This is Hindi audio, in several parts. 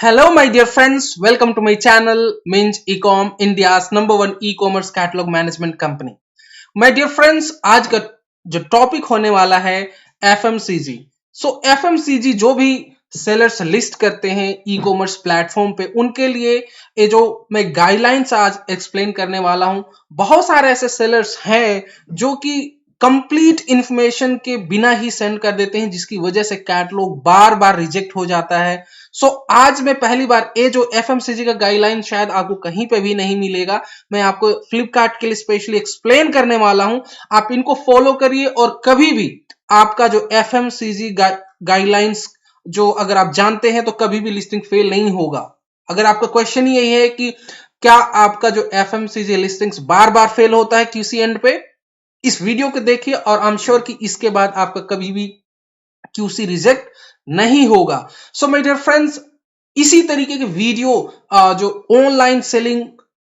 Hello, my dear friends. Welcome to my channel, Minj Ecom, India's #1 e-commerce catalog management company. My dear friends, आज का जो टॉपिक होने वाला है FMCG. So FMCG जो भी सेलर्स लिस्ट करते हैं ई कॉमर्स प्लेटफॉर्म पे, उनके लिए ये जो मैं गाइडलाइंस आज एक्सप्लेन करने वाला हूं. बहुत सारे ऐसे सेलर्स हैं जो कि कंप्लीट इंफॉर्मेशन के बिना ही सेंड कर देते हैं, जिसकी वजह से कैटलॉग बार बार रिजेक्ट हो जाता है. सो आज मैं पहली बार ये जो एफएमसीजी का गाइडलाइन शायद आपको कहीं पे भी नहीं मिलेगा, मैं आपको फ्लिपकार्ट के लिए स्पेशली एक्सप्लेन करने वाला हूं. आप इनको फॉलो करिए और कभी भी आपका जो एफएमसीजी गाइडलाइंस जो अगर आप जानते हैं तो कभी भी लिस्टिंग फेल नहीं होगा. अगर आपका क्वेश्चन यही है कि क्या आपका जो एफएमसीजी लिस्टिंग्स बार बार फेल होता है क्यूसी एंड पे, इस वीडियो को देखिए और आई एम श्योर कि इसके बाद आपका कभी भी क्यूसी रिजेक्ट नहीं होगा. सो माय डियर फ्रेंड्स, इसी तरीके के वीडियो जो ऑनलाइन सेलिंग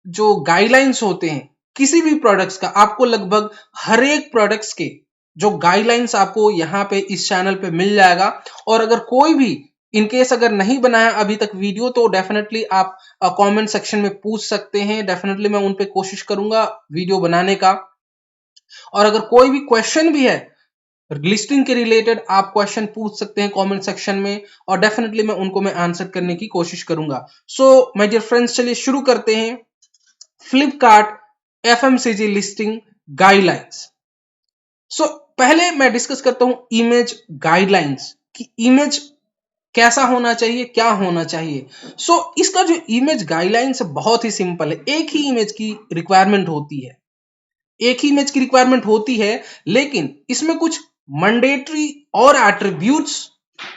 जो गाइडलाइंस होते हैं किसी भी प्रोडक्ट्स का, आपको लगभग हर एक प्रोडक्ट्स के जो गाइडलाइंस आपको यहाँ पे इस चैनल पे मिल जाएगा. और अगर कोई भी इनकेस अगर नहीं बनाया अभी तक वीडियो, तो डेफिनेटली आप कमेंट सेक्शन में पूछ सकते हैं. डेफिनेटली मैं उन पे कोशिश करूंगा वीडियो बनाने का. और अगर कोई भी क्वेश्चन भी है लिस्टिंग के रिलेटेड, आप क्वेश्चन पूछ सकते हैं कमेंट सेक्शन में और डेफिनेटली मैं उनको आंसर करने की कोशिश करूंगा. सो माय डियर फ्रेंड्स, चलिए शुरू करते हैं. Flipkart FMCG listing guidelines. So पहले मैं डिस्कस करता हूं इमेज गाइडलाइंस कि इमेज कैसा होना चाहिए, क्या होना चाहिए. सो इसका जो इमेज गाइडलाइंस है बहुत ही सिंपल है. एक ही इमेज की रिक्वायरमेंट होती है, एक ही इमेज की रिक्वायरमेंट होती है, लेकिन इसमें कुछ मैंडेटरी और एट्रीब्यूट्स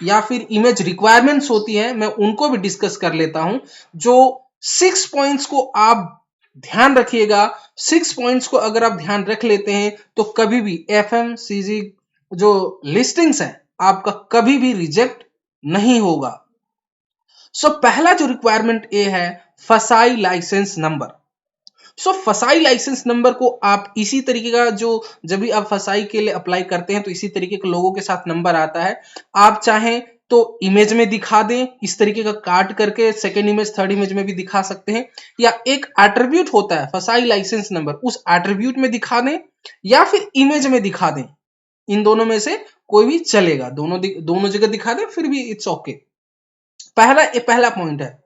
या फिर इमेज रिक्वायरमेंट्स होती है. मैं उनको भी डिस्कस कर लेता हूं. जो 6 पॉइंट्स को आप ध्यान रखिएगा. 6 पॉइंट्स को अगर आप ध्यान रख लेते हैं तो कभी भी एफएमसीजी जो लिस्टिंग्स है आपका कभी भी रिजेक्ट नहीं होगा. सो पहला जो रिक्वायरमेंट ए है, फसाई लाइसेंस नंबर. सो फसाई लाइसेंस नंबर को आप इसी तरीके का जो जब भी आप फसाई के लिए अप्लाई करते हैं तो इसी तरीके के लोगों के साथ नंबर आता है. आप चाहें तो इमेज में दिखा दें, इस तरीके का काट करके सेकेंड इमेज थर्ड इमेज में भी दिखा सकते हैं, या एक एट्रीब्यूट होता है फसाई लाइसेंस नंबर, उस एट्रीब्यूट में दिखा दें या फिर इमेज में दिखा दें. इन दोनों में से कोई भी चलेगा, दोनों जगह दिखा दें फिर भी इट्स ओके. पहला पॉइंट है.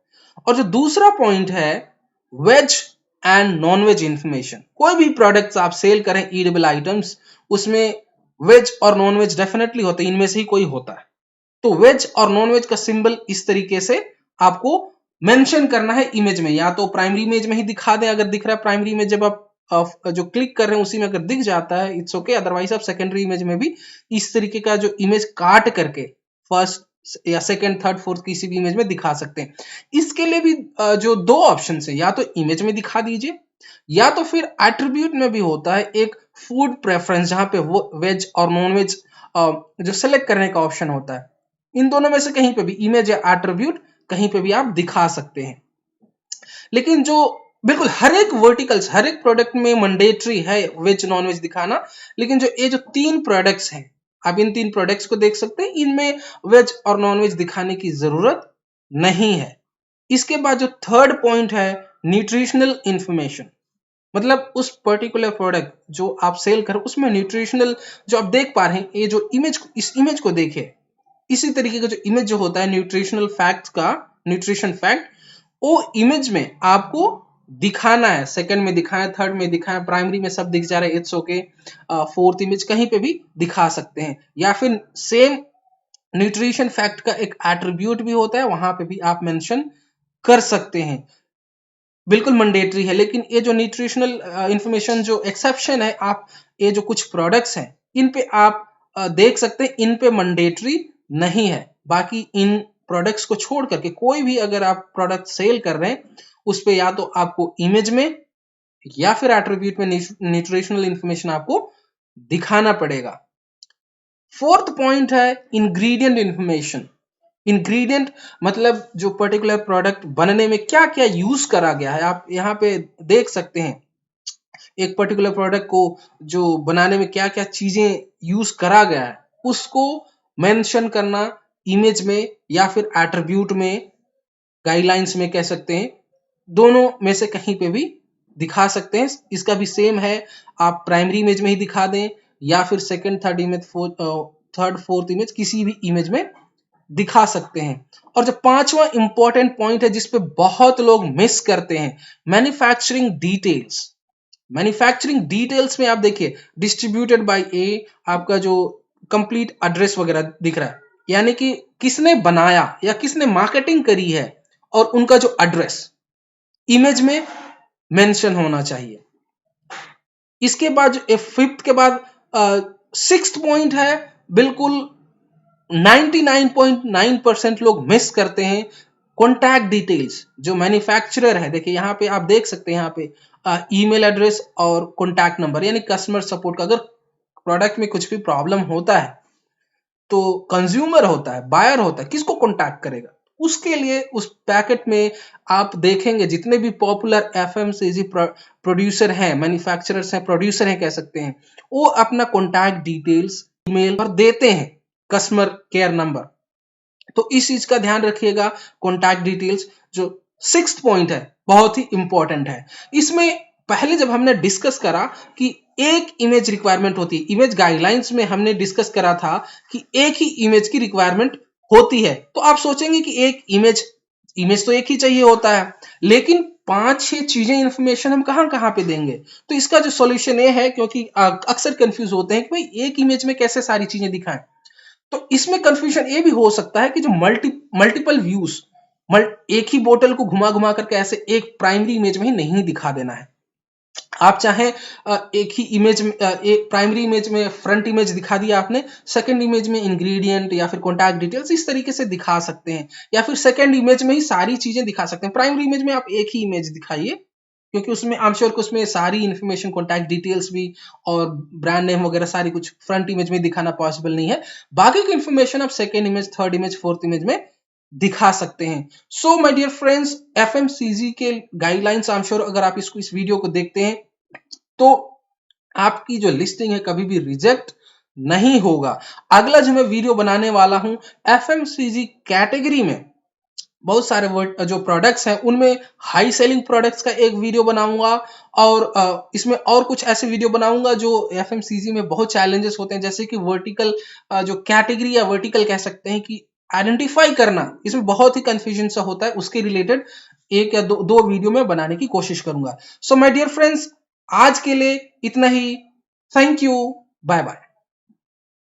और जो दूसरा पॉइंट है, veg and non veg information. कोई भी प्रोडक्ट्स आप सेल करें, ईडेबल आइटम्स, उसमें वेज और नॉन वेज डेफिनेटली होते हैं, इनमें से ही कोई होता है. तो वेज और नॉन वेज का सिंबल इस तरीके से आपको मेंशन करना है इमेज में. या तो प्राइमरी इमेज में ही दिखा दें, अगर दिख रहा है प्राइमरी इमेज जब आप जो क्लिक कर रहे हैं उसी में अगर दिख जाता है इट्स ओके. अदरवाइज आप सेकेंडरी इमेज में भी इस तरीके का जो इमेज काट करके फर्स्ट या सेकेंड थर्ड फोर्थ किसी भी इमेज में दिखा सकते हैं. इसके लिए भी जो दो ऑप्शन है, या तो इमेज में दिखा दीजिए या तो फिर एट्रीब्यूट में भी होता है एक फूड प्रेफरेंस, जहां पे वो वेज और नॉन वेज जो सेलेक्ट करने का ऑप्शन होता है. इन दोनों में से कहीं पे भी इमेज या एट्रीब्यूट कहीं पे भी आप दिखा सकते हैं. लेकिन जो बिल्कुल हर एक वर्टिकल्स, हर एक प्रोडक्ट में मैंडेटरी है वेज नॉन वेज दिखाना. लेकिन जो ये जो 3 प्रोडक्ट्स हैं, आप इन 3 प्रोडक्ट्स को देख सकते हैं, इनमें वेज और नॉन वेज दिखाने की जरूरत नहीं है. इसके बाद जो थर्ड पॉइंट है, न्यूट्रिशनल इंफॉर्मेशन. मतलब उस पर्टिकुलर प्रोडक्ट जो आप सेल कर उसमें न्यूट्रिशनल जो आप देख पा रहे हैं, ये जो इमेज, इस इमेज को देखिए, इसी तरीके का जो इमेज जो होता है न्यूट्रिशनल फैक्ट का, न्यूट्रिशन फैक्ट, वो इमेज में आपको दिखाना है. सेकंड में दिखाएं, थर्ड में दिखाएं, प्राइमरी में सब दिख जा रहा है इट्स ओके. फोर्थ इमेज कहीं पे भी दिखा सकते हैं. या फिर सेम न्यूट्रिशन फैक्ट का एक एट्रीब्यूट भी होता है, वहां पे भी आप मेंशन कर सकते हैं. बिल्कुल मैंडेटरी है. लेकिन ये जो न्यूट्रिशनल इंफॉर्मेशन जो एक्सेप्शन है, आप ये जो कुछ प्रोडक्ट्स हैं इन पे आप देख सकते हैं, इन पे मैंडेटरी नहीं है. बाकी इन प्रोडक्ट्स को छोड़ करके कोई भी अगर आप प्रोडक्ट सेल कर रहे हैं उस पे या तो आपको इमेज में या फिर एट्रीब्यूट में न्यूट्रिशनल इंफॉर्मेशन आपको दिखाना पड़ेगा. फोर्थ पॉइंट है इंग्रेडिएंट इंफॉर्मेशन. इंग्रेडिएंट मतलब जो पर्टिकुलर प्रोडक्ट बनने में क्या क्या यूज करा गया है. आप यहाँ पे देख सकते हैं एक पर्टिकुलर प्रोडक्ट को जो बनाने में क्या क्या चीजें यूज करा गया है, उसको मेंशन करना इमेज में या फिर एट्रीब्यूट में गाइडलाइंस में कह सकते हैं, दोनों में से कहीं पे भी दिखा सकते हैं। इसका भी सेम है, आप प्राइमरी इमेज में ही दिखा दें या फिर second, third image, third, fourth image, किसी भी इमेज में दिखा सकते हैं। और जो पांचवा इंपॉर्टेंट पॉइंट है जिसपे बहुत लोग मिस करते हैं, मैन्युफैक्चरिंग डिटेल्स। मैन्युफैक्चरिंग डिटेल्स में आप देखिए डिस्ट्रीब्यूटेड बाय ए, आपका जो कंप्लीट एड्रेस वगैरह दिख रहा है, यानी कि किसने बनाया या किसने मार्केटिंग करी है, और उनका जो एड्रेस इमेज में मेंशन होना चाहिए। इसके बाद फिफ्थ के बाद सिक्स्थ पॉइंट है, बिल्कुल 99.9% लोग मिस करते हैं, कॉन्टैक्ट डिटेल्स। जो मैन्युफैक्चरर है, देखिए यहाँ पे आप देख सकते हैं, यहाँ पे ईमेल एड्रेस और कॉन्टैक्ट नंबर, यानी कस्टमर सपोर्ट का। अगर प्रोडक्ट में कुछ भी प्रॉब्लम होता है तो कंज्यूमर होता है, बायर होता है, किसको कॉन्टैक्ट करेगा? उसके लिए उस पैकेट में आप देखेंगे जितने भी पॉपुलर एफएमसीजी प्रोड्यूसर हैं, मैन्युफैक्चरर्स हैं, प्रोड्यूसर हैं कह सकते हैं, वो अपना कॉन्टैक्ट डिटेल्स ईमेल पर देते हैं, कस्टमर केयर नंबर। तो इस चीज का ध्यान रखिएगा। कॉन्टैक्ट डिटेल्स जो सिक्स्थ पॉइंट है, बहुत ही इंपॉर्टेंट है। इसमें पहले जब हमने डिस्कस करा कि एक इमेज रिक्वायरमेंट होती है, इमेज गाइडलाइंस में हमने डिस्कस करा था कि एक ही इमेज की रिक्वायरमेंट होती है, तो आप सोचेंगे कि एक इमेज तो एक ही चाहिए होता है, लेकिन 5-6 चीजें इंफॉर्मेशन हम कहां कहां पे देंगे? तो इसका जो सॉल्यूशन ये है, क्योंकि अक्सर कंफ्यूज होते हैं कि भाई एक इमेज में कैसे सारी चीजें दिखाएं, तो इसमें कंफ्यूजन ये भी हो सकता है कि जो मल्टीपल व्यूज, एक ही बोतल को घुमा घुमा करके ऐसे एक प्राइमरी इमेज में ही नहीं दिखा देना है। आप चाहे एक ही इमेज में, एक प्राइमरी इमेज में फ्रंट इमेज दिखा दिया आपने, सेकंड इमेज में इंग्रेडिएंट या फिर कॉन्टैक्ट डिटेल्स इस तरीके से दिखा सकते हैं, या फिर सेकंड इमेज में ही सारी चीजें दिखा सकते हैं। प्राइमरी इमेज में आप एक ही इमेज दिखाइए, क्योंकि उसमें आई एम श्योर कि उसमें सारी इंफॉर्मेशन, कॉन्टैक्ट डिटेल्स भी और ब्रांड नेम वगैरह सारी कुछ फ्रंट इमेज में दिखाना पॉसिबल नहीं है। बाकी की इंफॉर्मेशन आप second image, third image, fourth image में दिखा सकते हैं। So my dear friends, FMCG के गाइडलाइंस, आई एम श्योर अगर आप इस वीडियो को देखते हैं तो आपकी जो लिस्टिंग है कभी भी रिजेक्ट नहीं होगा। अगला जो मैं वीडियो बनाने वाला हूं, एफएमसीजी कैटेगरी में बहुत सारे जो प्रोडक्ट्स हैं उनमें हाई सेलिंग प्रोडक्ट्स का एक वीडियो बनाऊंगा, और इसमें और कुछ ऐसे वीडियो बनाऊंगा जो एफएमसीजी में बहुत चैलेंजेस होते हैं, जैसे कि वर्टिकल जो कैटेगरी या वर्टिकल कह सकते हैं कि आइडेंटिफाई करना, इसमें बहुत ही कंफ्यूजन सा होता है। उसके रिलेटेड एक या दो वीडियो में बनाने की कोशिश करूंगा। सो माय डियर फ्रेंड्स, आज के लिए इतना ही। Thank you, bye bye.